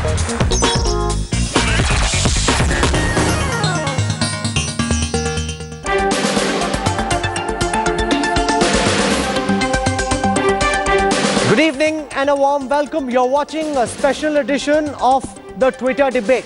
Good evening and a warm welcome. You're watching a special edition of the Twitter debate.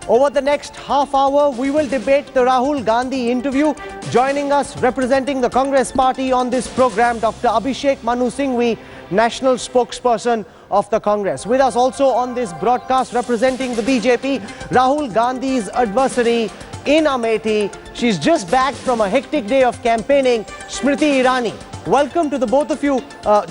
Over the next half hour, we will debate the Rahul Gandhi interview. Joining us, representing the Congress party on this program, Dr. Abhishek Manu Singhvi, national spokesperson of the Congress. With us also on this broadcast, representing the BJP, Rahul Gandhi's adversary in Amethi. She's just back from a hectic day of campaigning, Smriti Irani. Welcome to the both of you.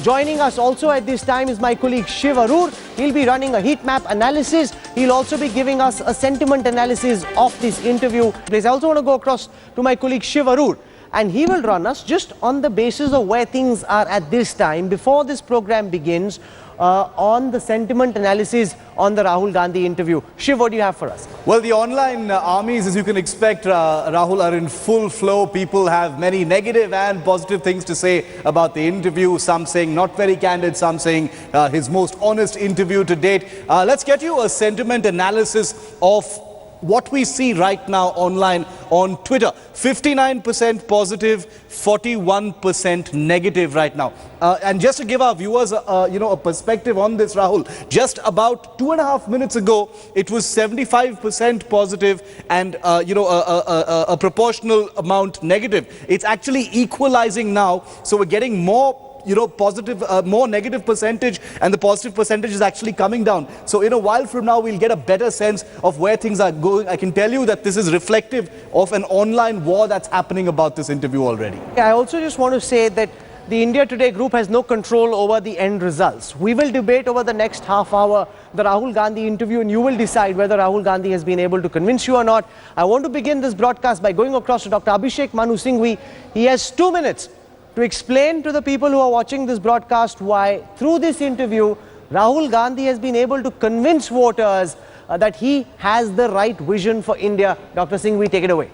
Joining us also at this time is my colleague Shiv Arur. He'll be running a heat map analysis. He'll also be giving us a sentiment analysis of this interview. Please, I also want to go across to my colleague Shiv Arur, and he will run us just on the basis of where things are at this time before this program begins on the sentiment analysis on the Rahul Gandhi interview. Shiv, what do you have for us? Well, the online armies, as you can expect, Rahul, are in full flow. People have many negative and positive things to say about the interview. Some saying not very candid, some saying his most honest interview to date. Let's get you a sentiment analysis of what we see right now online on Twitter. 59% positive, 41% negative right now. And just to give our viewers a perspective on this, Rahul, just about 2.5 minutes ago, it was 75% positive and a proportional amount negative. It's actually equalizing now, so we're getting more positive, more negative percentage, and the positive percentage is actually coming down. So in a while from now, we'll get a better sense of where things are going. I can tell you that this is reflective of an online war that's happening about this interview already. I also just want to say that the India Today group has no control over the end results. We will debate over the next half hour the Rahul Gandhi interview, and you will decide whether Rahul Gandhi has been able to convince you or not. I want to begin this broadcast by going across to Dr. Abhishek Manu Singhvi. He has 2 minutes to explain to the people who are watching this broadcast why, through this interview, Rahul Gandhi has been able to convince voters that he has the right vision for India. Dr. Singhvi, take it away.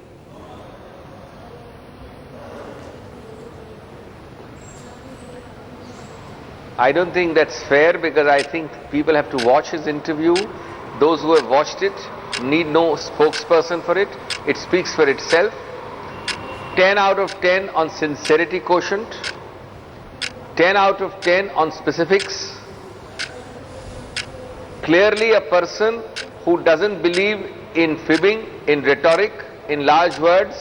I don't think that's fair, because I think people have to watch his interview. Those who have watched it need no spokesperson for it. It speaks for itself. 10 out of 10 on sincerity quotient, 10 out of 10 on specifics. Clearly a person who doesn't believe in fibbing, in rhetoric, in large words.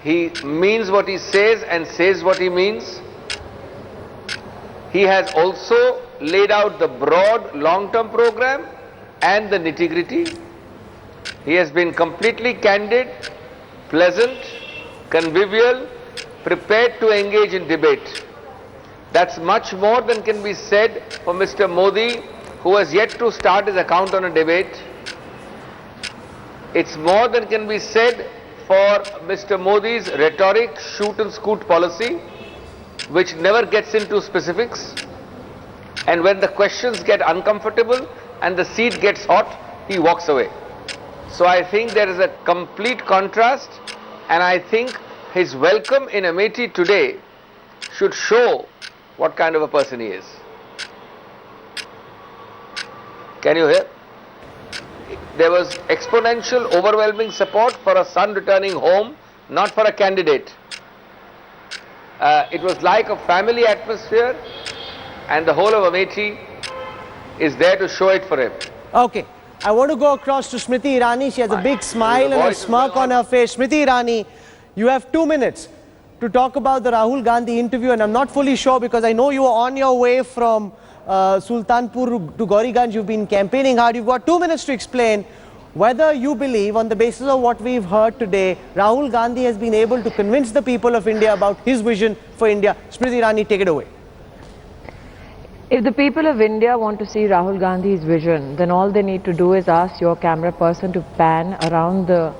He means what he says and says what he means. He has also laid out the broad long-term program and the nitty-gritty. He has been completely candid, pleasant, convivial, prepared to engage in debate. That's much more than can be said for Mr. Modi, who has yet to start his account on a debate. It's more than can be said for Mr. Modi's rhetoric, shoot and scoot policy, which never gets into specifics. And when the questions get uncomfortable and the seat gets hot, he walks away. So I think there is a complete contrast. And I think his welcome in Amethi today should show what kind of a person he is. Can you hear? There was exponential, overwhelming support for a son returning home, not for a candidate. It was like a family atmosphere, and the whole of Amethi is there to show it for him. Okay. I want to go across to Smriti Irani. She has a big smile and a smirk on her face. Smriti Irani, you have 2 minutes to talk about the Rahul Gandhi interview, and I'm not fully sure because I know you are on your way from Sultanpur to Gauriganj. You've been campaigning hard. You've got 2 minutes to explain whether you believe, on the basis of what we've heard today, Rahul Gandhi has been able to convince the people of India about his vision for India. Smriti Irani, take it away. If the people of India want to see Rahul Gandhi's vision, then all they need to do is ask your camera person to pan around the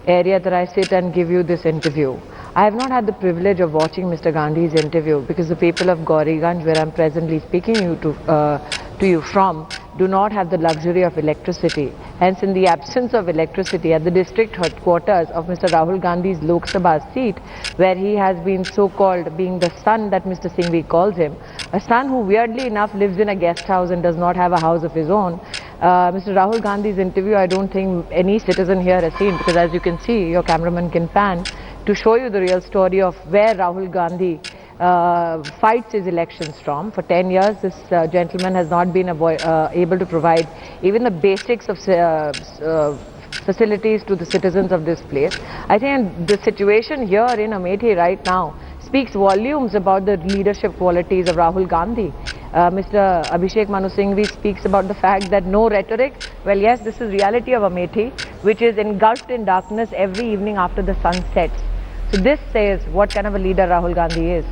area that I sit and give you this interview. I have not had the privilege of watching Mr. Gandhi's interview because the people of Gauriganj, where I am presently speaking to you from, do not have the luxury of electricity. Hence, in the absence of electricity at the district headquarters of Mr. Rahul Gandhi's Lok Sabha seat, where he has been so-called being the son that Mr. Singhvi calls him, a son who weirdly enough lives in a guest house and does not have a house of his own, Mr. Rahul Gandhi's interview, I don't think any citizen here has seen, because as you can see, your cameraman can pan to show you the real story of where Rahul Gandhi fights his elections from. For 10 years, this gentleman has not been able to provide even the basics of facilities to the citizens of this place. I think the situation here in Amethi right now speaks volumes about the leadership qualities of Rahul Gandhi. Mr. Abhishek Manu Singhvi speaks about the fact that no rhetoric. Well, yes, this is reality of Amethi, which is engulfed in darkness every evening after the sun sets. So this says what kind of a leader Rahul Gandhi is.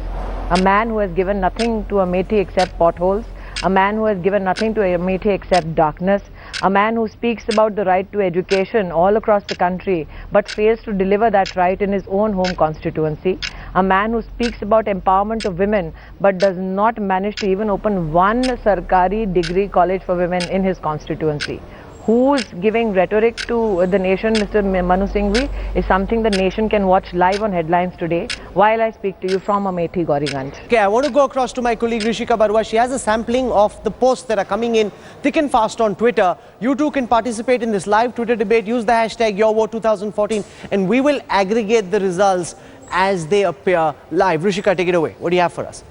A man who has given nothing to Amethi except potholes, a man who has given nothing to Amethi except darkness, a man who speaks about the right to education all across the country but fails to deliver that right in his own home constituency, a man who speaks about empowerment of women but does not manage to even open one Sarkari degree college for women in his constituency. Who's giving rhetoric to the nation, Mr. Manu Singhvi, is something the nation can watch live on headlines today while I speak to you from Amethi, Gauriganj. Okay, I want to go across to my colleague Rishika Barua. She has a sampling of the posts that are coming in thick and fast on Twitter. You too can participate in this live Twitter debate. Use the hashtag YourVote2014 and we will aggregate the results as they appear live. Rishika, take it away. What do you have for us?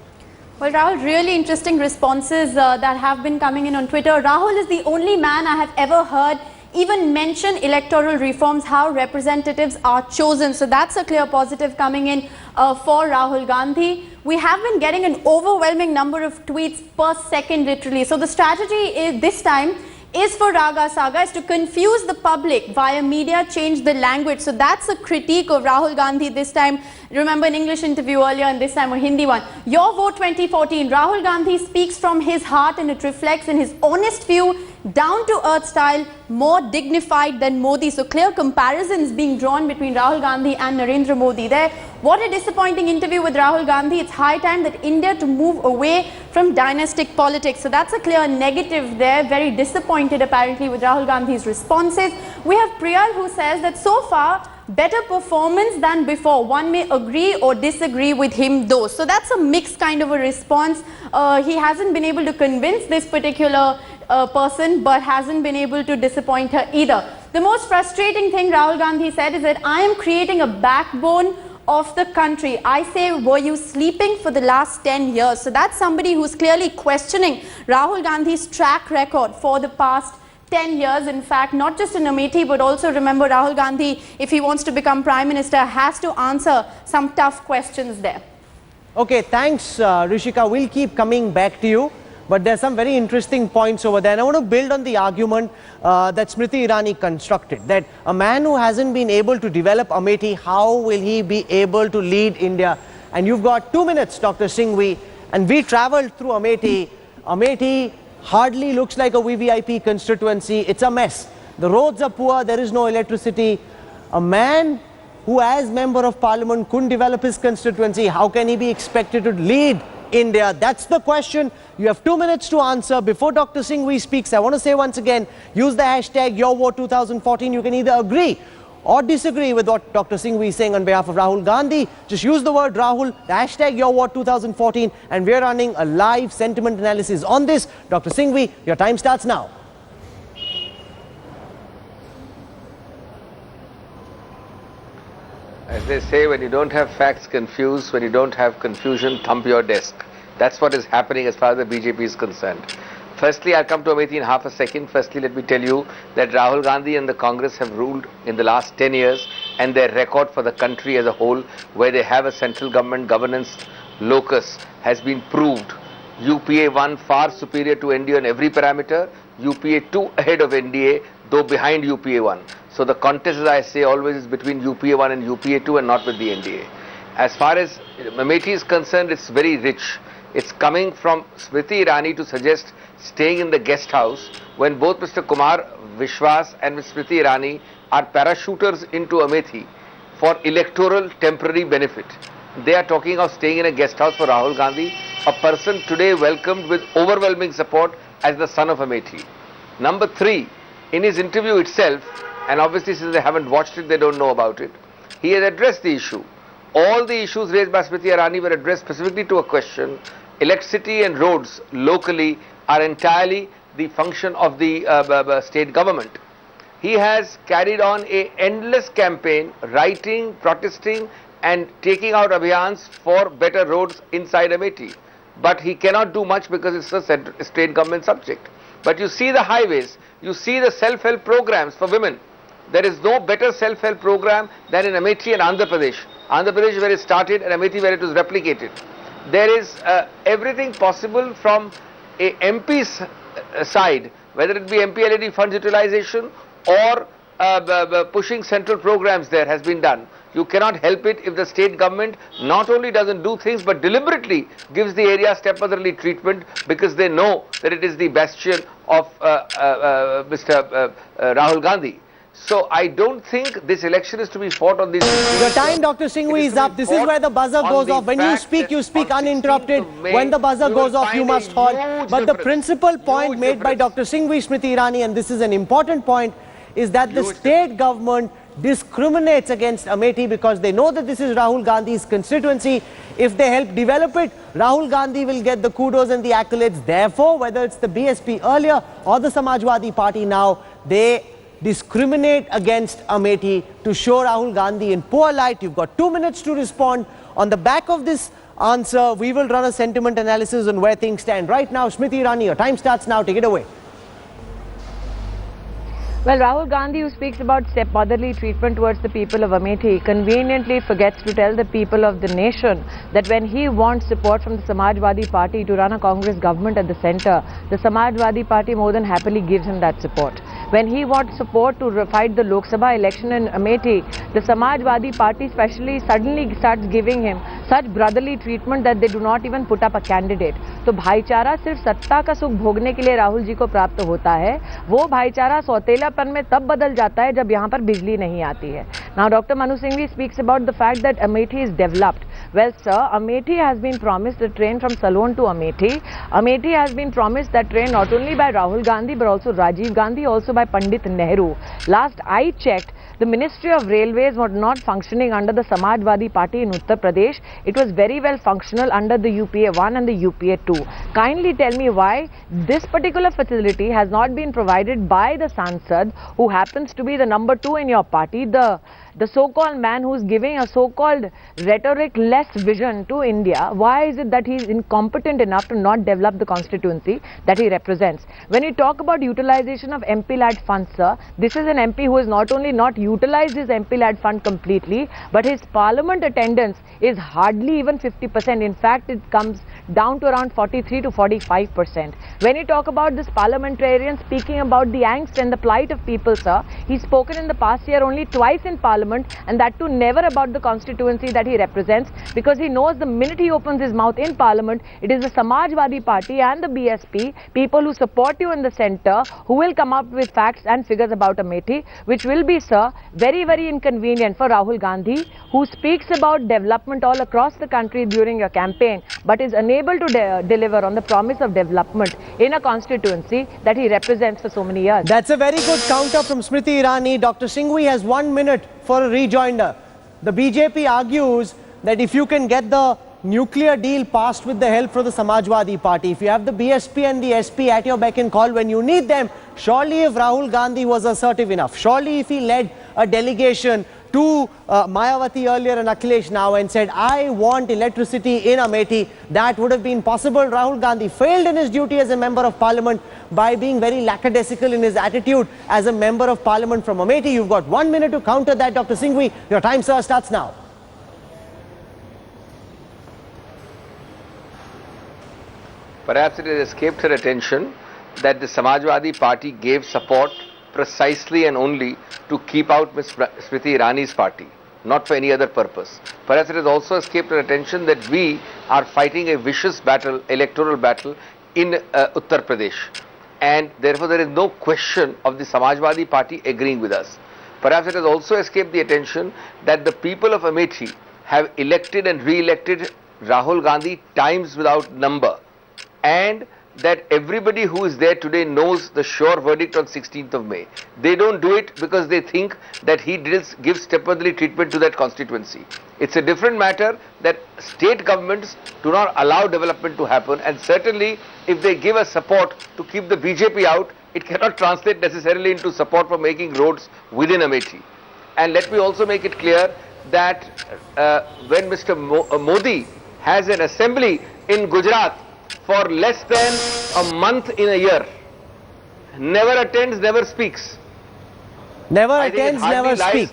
Well, Rahul, really interesting responses that have been coming in on Twitter. Rahul is the only man I have ever heard even mention electoral reforms, how representatives are chosen. So that's a clear positive coming in for Rahul Gandhi. We have been getting an overwhelming number of tweets per second, literally. So the strategy is this time is for Raga Saga is to confuse the public via media, change the language. So that's a critique of Rahul Gandhi this time. Remember an English interview earlier and this time a Hindi one. Your Vote 2014, Rahul Gandhi speaks from his heart and it reflects in his honest view, down to earth style, more dignified than Modi. So clear comparisons being drawn between Rahul Gandhi and Narendra Modi there. What a disappointing interview with Rahul Gandhi. It's high time that India to move away from dynastic politics. So that's a clear negative there. Very disappointed apparently with Rahul Gandhi's responses. We have Priyal who says that so far better performance than before. One may agree or disagree with him though. So that's a mixed kind of a response. He hasn't been able to convince this particular person but hasn't been able to disappoint her either. The most frustrating thing Rahul Gandhi said is that I am creating a backbone of the country. I say, were you sleeping for the last 10 years? So that's somebody who's clearly questioning Rahul Gandhi's track record for the past 10 years. In fact, not just in Amethi, but also remember Rahul Gandhi, if he wants to become Prime Minister, has to answer some tough questions there. Okay, thanks Rishika. We'll keep coming back to you. But there's some very interesting points over there. And I want to build on the argument that Smriti Irani constructed, that a man who hasn't been able to develop Amethi, how will he be able to lead India? And you've got 2 minutes, Dr. Singhvi, and we traveled through Amethi. Amethi hardly looks like a VVIP constituency. It's a mess. The roads are poor, there is no electricity. A man who as member of parliament couldn't develop his constituency, how can he be expected to lead India? That's the question. You have 2 minutes to answer. Before Dr. Singhvi speaks, I want to say once again, use the hashtag YourVote2014. You can either agree or disagree with what Dr. Singhvi is saying on behalf of Rahul Gandhi. Just use the word Rahul, the hashtag YourVote2014, and we're running a live sentiment analysis on this. Dr. Singhvi, your time starts now. As they say, when you don't have facts, confuse. When you don't have confusion, thump your desk. That's what is happening as far as the BJP is concerned. Firstly, I'll come to Amethi in half a second. Firstly, let me tell you that Rahul Gandhi and the Congress have ruled in the last 10 years, and their record for the country as a whole, where they have a central government governance locus, has been proved. UPA 1 far superior to NDA on every parameter, UPA 2 ahead of NDA, though behind UPA 1. So the contest, as I say, always is between UPA 1 and UPA 2 and not with the NDA. As far as Amethi is concerned, it's very rich. It's coming from Smriti Irani to suggest staying in the guest house when both Mr. Kumar Vishwas and Ms. Smriti Irani are parachuters into Amethi for electoral temporary benefit. They are talking of staying in a guest house for Rahul Gandhi, a person today welcomed with overwhelming support as the son of Amethi. Number 3, in his interview itself, and obviously since they haven't watched it, they don't know about it, he has addressed the issue. All the issues raised by Smriti Irani were addressed specifically to a question. Electricity and roads locally are entirely the function of the state government. He has carried on an endless campaign, writing, protesting and taking out abhiyans for better roads inside Amethi. But he cannot do much because it's a state government subject. But you see the highways, you see the self-help programs for women. There is no better self-help program than in Amethi and Andhra Pradesh. Andhra Pradesh where it started and Amethi where it was replicated. There is everything possible from a MP's side, whether it be MP LED funds utilization or pushing central programs there has been done. You cannot help it if the state government not only doesn't do things but deliberately gives the area stepmotherly treatment because they know that it is the bastion of Mr. Rahul Gandhi. So I don't think this election is to be fought on this. Your time, Dr. Singhvi, is up. This is where the buzzer goes off. When you speak uninterrupted. When the buzzer goes off, you must halt. But the principal point made by Dr. Singhvi, Smriti Irani, and this is an important point, is that the state government discriminates against Amethi because they know that this is Rahul Gandhi's constituency. If they help develop it, Rahul Gandhi will get the kudos and the accolades. Therefore, whether it's the BSP earlier or the Samajwadi Party now, they discriminate against Amethi to show Rahul Gandhi in poor light. You've got 2 minutes to respond. On the back of this answer, we will run a sentiment analysis on where things stand. Right now, Smriti Irani, your time starts now. Take it away. Well, Rahul Gandhi, who speaks about stepmotherly treatment towards the people of Amethi, conveniently forgets to tell the people of the nation that when he wants support from the Samajwadi Party to run a Congress government at the centre, the Samajwadi Party more than happily gives him that support. When he wants support to fight the Lok Sabha election in Amethi, the Samajwadi Party especially suddenly starts giving him such brotherly treatment that they do not even put up a candidate. तो भाईचारा सिर्फ सत्ता का सुख भोगने के लिए राहुल जी को प्राप्त होता है, वो भाईचारा सौतेलापन में तब बदल जाता है जब यहाँ पर बिजली नहीं आती है. Now Dr. Manu Singhvi speaks about the fact that Amethi is developed. Well sir, Amethi has been promised a train from Salon to Amethi. Amethi has been promised that train not only by Rahul Gandhi but also Rajiv Gandhi, also by Pandit Nehru. Last I checked, the Ministry of Railways was not functioning under the Samajwadi Party in Uttar Pradesh. It was very well functional under the UPA 1 and the UPA 2. Kindly tell me why this particular facility has not been provided by the Sansad, who happens to be the number 2 in your party, the so-called man who is giving a so-called rhetoric-less vision to India. Why is it that he is incompetent enough to not develop the constituency that he represents? When we talk about utilization of MP-led funds, sir, this is an MP who has not only not utilized his MP-led fund completely, but his parliament attendance is hardly even 50%. In fact, it comes down to around 43 to 45%. When you talk about this parliamentarian speaking about the angst and the plight of people, sir, he's spoken in the past year only twice in parliament, and that too never about the constituency that he represents, because he knows the minute he opens his mouth in parliament, it is the Samajwadi Party and the BSP, people who support you in the centre, who will come up with facts and figures about Amethi, which will be, sir, very, very inconvenient for Rahul Gandhi, who speaks about development all across the country during your campaign, but is unable to deliver on the promise of development in a constituency that he represents for so many years. That's a very good counter from Smriti Irani. Dr. Singhvi has 1 minute for a rejoinder. The BJP argues that if you can get the nuclear deal passed with the help from the Samajwadi Party, if you have the BSP and the SP at your beck and call when you need them, surely if Rahul Gandhi was assertive enough, surely if he led a delegation to Mayawati earlier and Akhilesh now and said, I want electricity in Amethi, that would have been possible. Rahul Gandhi failed in his duty as a member of parliament by being very lackadaisical in his attitude as a member of parliament from Amethi. You've got 1 minute to counter that, Dr. Singhvi. Your time, sir, starts now. Perhaps it has escaped her attention that the Samajwadi Party gave support precisely and only to keep out Ms. Smriti Irani's party, not for any other purpose. Perhaps it has also escaped her attention that we are fighting a vicious battle, electoral battle in Uttar Pradesh, and therefore there is no question of the Samajwadi Party agreeing with us. Perhaps it has also escaped the attention that the people of Amethi have elected and re-elected Rahul Gandhi times without number, and that everybody who is there today knows the sure verdict on 16th of May. They don't do it because they think that he gives stepmotherly treatment to that constituency. It's a different matter that state governments do not allow development to happen, and certainly if they give us support to keep the BJP out, it cannot translate necessarily into support for making roads within Amethi. And let me also make it clear that when Mr. Modi has an assembly in Gujarat for less than a month in a year, never attends, never speaks. Never attends, never speak.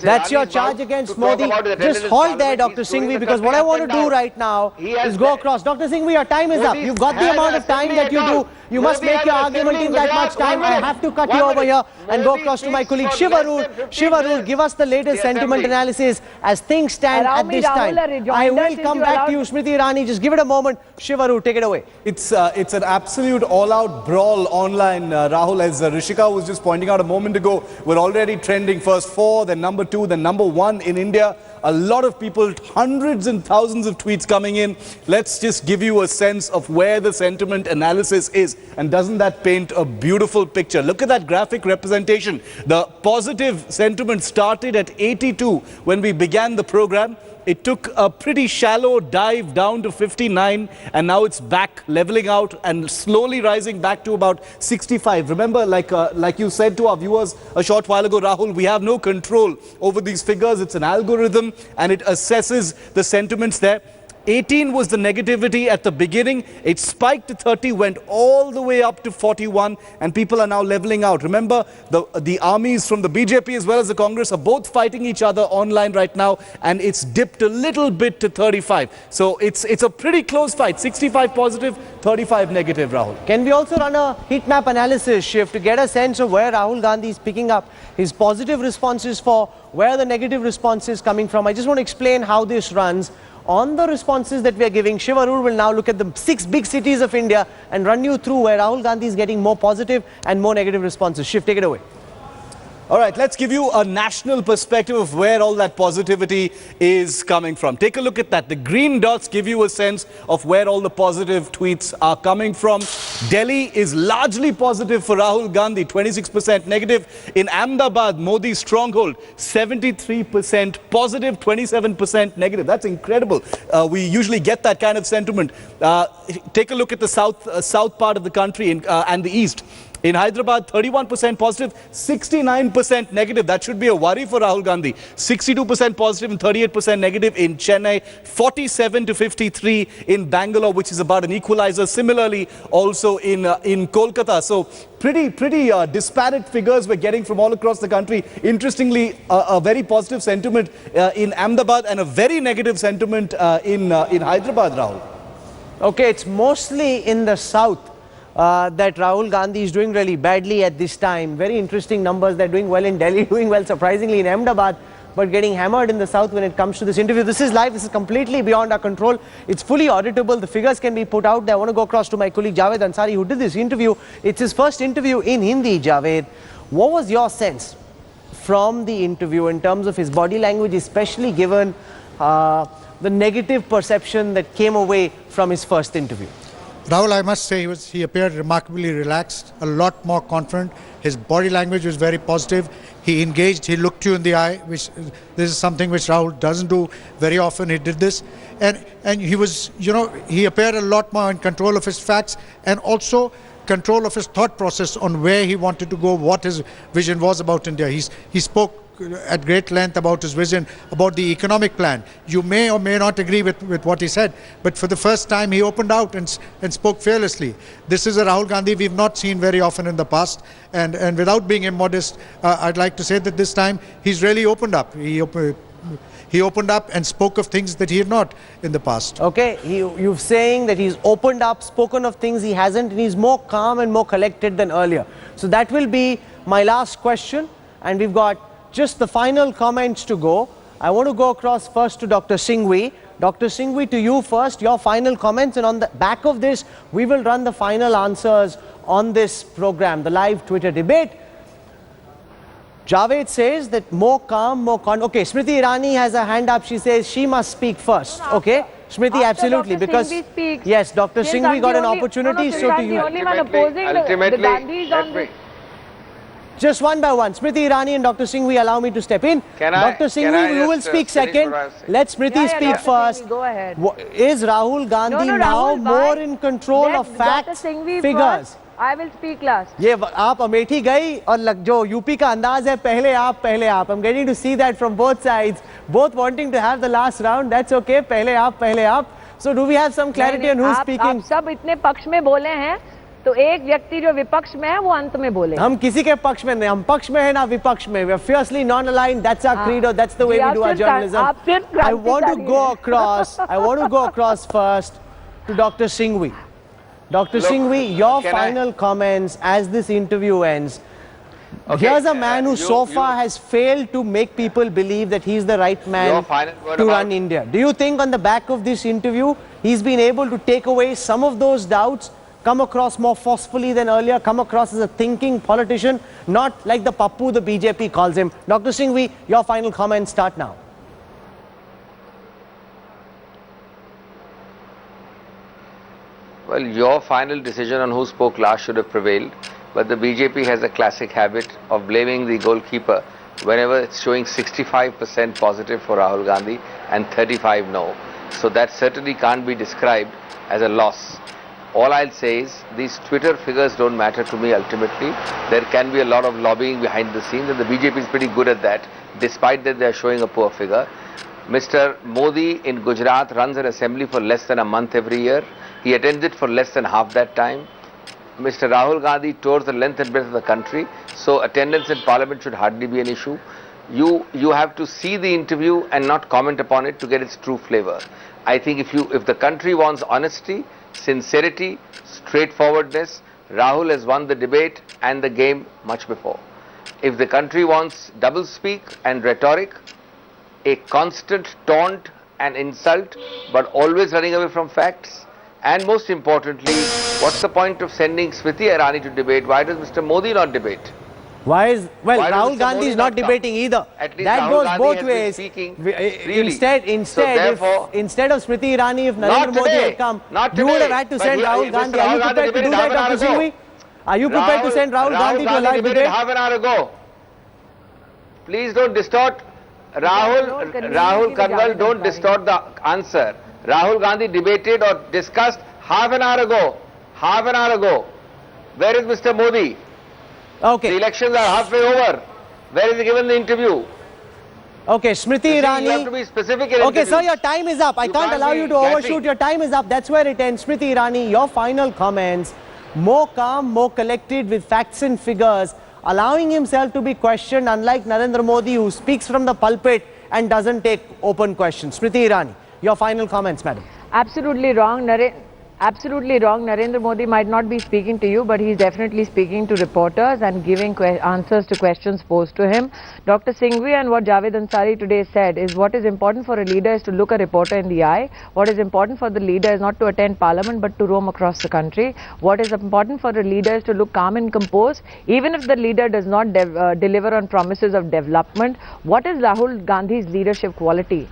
That's your charge against Modi. Just hold there, Dr. Singhvi, because what I want to do right now is go across. Dr. Singhvi, your time is up. You've got the amount of time that you do. You must make your argument in that much time. I have to cut you over here and go across to my colleague Shiv Arur. Shiv Arur, give us the latest sentiment analysis as things stand at this time. I will come back to you, Smriti Irani. Just give it a moment. Shiv Arur, take it away. It's an absolute all-out brawl online, Rahul. As Rishika was just pointing out a moment ago, we're already trending first 4, then number 2, then number 1 in India. A lot of people, hundreds and thousands of tweets coming in. Let's just give you a sense of where the sentiment analysis is. And doesn't that paint a beautiful picture? Look at that graphic representation. The positive sentiment started at 82 when we began the program. It took a pretty shallow dive down to 59, and now it's back leveling out and slowly rising back to about 65. Remember, like you said to our viewers a short while ago, Rahul, we have no control over these figures. It's an algorithm and it assesses the sentiments there. 18 was the negativity at the beginning. It spiked to 30, went all the way up to 41, and people are now leveling out. Remember, the armies from the BJP as well as the Congress are both fighting each other online right now, and it's dipped a little bit to 35. So it's a pretty close fight. 65 positive, 35 negative, Rahul. Can we also run a heat map analysis, Shiv, to get a sense of where Rahul Gandhi is picking up his positive responses for, where the negative response is coming from? I just want to explain how this runs. On the responses that we are giving, Shiv Arur will now look at the 6 big cities of India and run you through where Rahul Gandhi is getting more positive and more negative responses. Shiv, take it away. All right, let's give you a national perspective of where all that positivity is coming from. Take a look at that. The green dots give you a sense of where all the positive tweets are coming from. Delhi is largely positive for Rahul Gandhi, 26% negative. In Ahmedabad, Modi's stronghold, 73% positive, 27% negative. That's incredible. We usually get that kind of sentiment. Take a look at the south part of the country and the east. In Hyderabad, 31% positive, 69% negative. That should be a worry for Rahul Gandhi. 62% positive and 38% negative in Chennai. 47 to 53 in Bangalore, which is about an equalizer. Similarly, also in Kolkata. So pretty disparate figures we're getting from all across the country. Interestingly, a very positive sentiment in Ahmedabad and a very negative sentiment in Hyderabad, Rahul. Okay, it's mostly in the south that Rahul Gandhi is doing really badly at this time. Very interesting numbers. They're doing well in Delhi, doing well surprisingly in Ahmedabad, but getting hammered in the south when it comes to this interview. This is live. This is completely beyond our control. It's fully auditable. The figures can be put out there. I want to go across to my colleague Javed Ansari, who did this interview. It's his first interview in Hindi, Javed. What was your sense from the interview in terms of his body language, especially given the negative perception that came away from his first interview? Rahul, I must say he appeared remarkably relaxed, a lot more confident. His body language was very positive. He engaged, he looked you in the eye, which this is something which Rahul doesn't do very often. He did this. And he was, he appeared a lot more in control of his facts and also control of his thought process on where he wanted to go, what his vision was about India. He spoke at great length about his vision, about the economic plan. You may or may not agree with what he said, but for the first time he opened out and spoke fearlessly. This is a Rahul Gandhi we've not seen very often in the past, and without being immodest, I'd like to say that this time he's really opened up. He opened up and spoke of things that he had not in the past. Okay, you're saying that he's opened up, spoken of things he hasn't, and he's more calm and more collected than earlier. So that will be my last question, and we've got just the final comments to go. I want to go across first to Dr. Singhvi. Dr. Singhvi, to you first, your final comments, and on the back of this, we will run the final answers on this program, the live Twitter debate. Javed says that more calm, more okay, Smriti Irani has a hand up. She says she must speak first. Okay, Smriti, After absolutely, Dr. because Singhvi speaks, yes, Dr. since Singhvi I'm got the an only- opportunity, no, so I'm to the you. only one opposing the Gandhis on this. Just one by one, Smriti Irani and Dr. Singhvi, allow me to step in. Can I- Dr. can I Singhvi, you will just, speak finish second. what I was saying? Let Smriti speak Dr. first. Singhvi, go ahead. Is Rahul Gandhi No, now Rahul, more why? in control Let of facts, Dr. Singhvi figures? first. I will speak last. ये आप अमेठी गई और जो UP का अंदाज है पहले आप I'm getting to see that from both sides, both wanting to have the last round. That's okay, पहले आप. So do we have some clarity on who's speaking? आप सब इतने पक्ष में बोले हैं, तो एक व्यक्ति जो विपक्ष में है वो अंत में बोले। हम किसी के पक्ष में नहीं, हम पक्ष में है ना विपक्ष में. We are fiercely non-aligned. That's our credo. That's the way we do our journalism. I want to go across first to Dr. Singhvi. Dr. Singhvi, your final comments as this interview ends. Okay, Here's a man who so far has failed to make people believe that he's the right man to run India. Do you think on the back of this interview, he's been able to take away some of those doubts, come across more forcefully than earlier, come across as a thinking politician, not like the Pappu the BJP calls him? Dr. Singhvi, your final comments start now. Well, your final decision on who spoke last should have prevailed, but the BJP has a classic habit of blaming the goalkeeper whenever it's showing 65% positive for Rahul Gandhi and 35 no. So that certainly can't be described as a loss. All I'll say is these Twitter figures don't matter to me ultimately. There can be a lot of lobbying behind the scenes, and the BJP is pretty good at that, despite that they're showing a poor figure. Mr. Modi in Gujarat runs an assembly for less than a month every year. He attends it for less than half that time. Mr. Rahul Gandhi tours the length and breadth of the country, so attendance in parliament should hardly be an issue. You have to see the interview and not comment upon it to get its true flavor. I think if the country wants honesty, sincerity, straightforwardness, Rahul has won the debate and the game much before. If the country wants doublespeak and rhetoric, a constant taunt and insult, but always running away from facts, and most importantly, what's the point of sending Smriti Irani to debate? Why does Mr. Modi not debate? Why is, well, Why Rahul does Mr. Gandhi Modi is not not come? debating either. At least That Rahul goes Gandhi both has been ways. speaking freely. Instead of Smriti Irani, if Narendra Modi had come, you would have had to send Rahul Gandhi. Are you prepared to do that, Dr. Singhvi? Are you prepared to send Rahul Gandhi to a live debate? Half an hour ago. Please don't distort. Rahul Kanwal, don't distort the answer. Rahul Gandhi debated or discussed half an hour ago. Half an hour ago. Where is Mr. Modi? Okay. The elections are halfway over. Where is he given the interview? Okay, Smriti Irani. You have to be specific in Okay, interviews. sir, your time is up. I can't allow you to overshoot. Your time is up. That's where it ends. Smriti Irani, your final comments. More calm, more collected with facts and figures, allowing himself to be questioned, unlike Narendra Modi, who speaks from the pulpit and doesn't take open questions. Smriti Irani, your final comments, madam. Absolutely wrong. Absolutely wrong. Narendra Modi might not be speaking to you, but he's definitely speaking to reporters and giving answers to questions posed to him. Dr. Singhvi and what Javed Ansari today said is what is important for a leader is to look a reporter in the eye. What is important for the leader is not to attend parliament, but to roam across the country. What is important for a leader is to look calm and composed, even if the leader does not deliver on promises of development. What is Rahul Gandhi's leadership quality?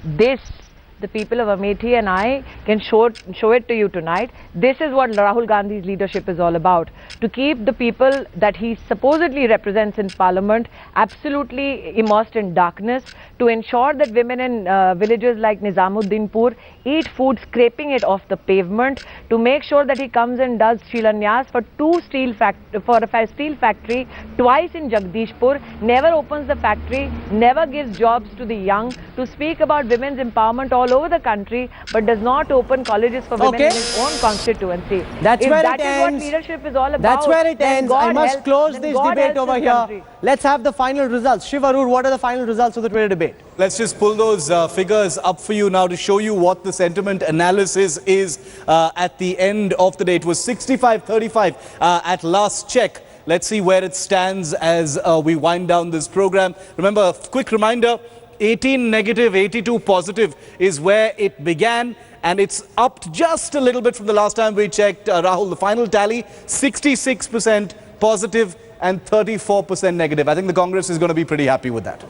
The people of Amethi and I can show it to you tonight. This is what Rahul Gandhi's leadership is all about. To keep the people that he supposedly represents in parliament absolutely immersed in darkness, to ensure that women in villages like Nizamuddinpur eat food scraping it off the pavement, to make sure that he comes and does Shilanyas for a steel factory twice in Jagdishpur, never opens the factory, never gives jobs to the young, to speak about women's empowerment all over the country, but does not open colleges for women in his own constituency. That's where that it is ends. what leadership is all about. That's where it ends. I must close this debate over here. Country. Let's have the final results. Shiv Arur, what are the final results of the Twitter debate? Let's just pull those figures up for you now to show you what the sentiment analysis is at the end of the day. It was 65-35 at last check. Let's see where it stands as we wind down this program. Remember, a quick reminder, 18 negative, 82 positive is where it began, and it's upped just a little bit from the last time we checked. Rahul, the final tally, 66% positive and 34% negative. I think the Congress is going to be pretty happy with that.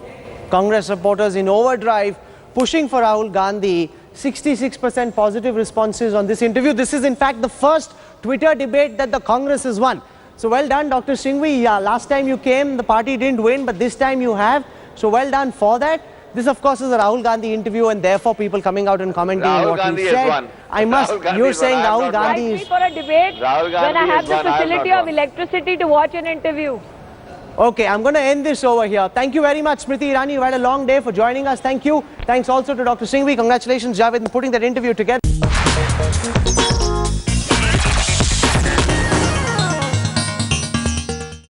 Congress supporters in overdrive, pushing for Rahul Gandhi 66% positive responses on this interview. This is in fact the first Twitter debate that the Congress has won. So well done, Dr. Singhvi. Yeah, last time you came, the party didn't win, but this time you have. So well done for that. This, of course, is a Rahul Gandhi interview, and therefore people coming out and commenting Rahul what Gandhi he has said. won. I must. You're saying Rahul Gandhi Invite is. me for a debate Rahul Gandhi when I have is the one, I have facility not of won. electricity to watch an interview. Okay, I'm going to end this over here. Thank you very much, Smriti Irani. You had a long day for joining us. Thank you. Thanks also to Dr. Singhvi. Congratulations, Javed, in putting that interview together.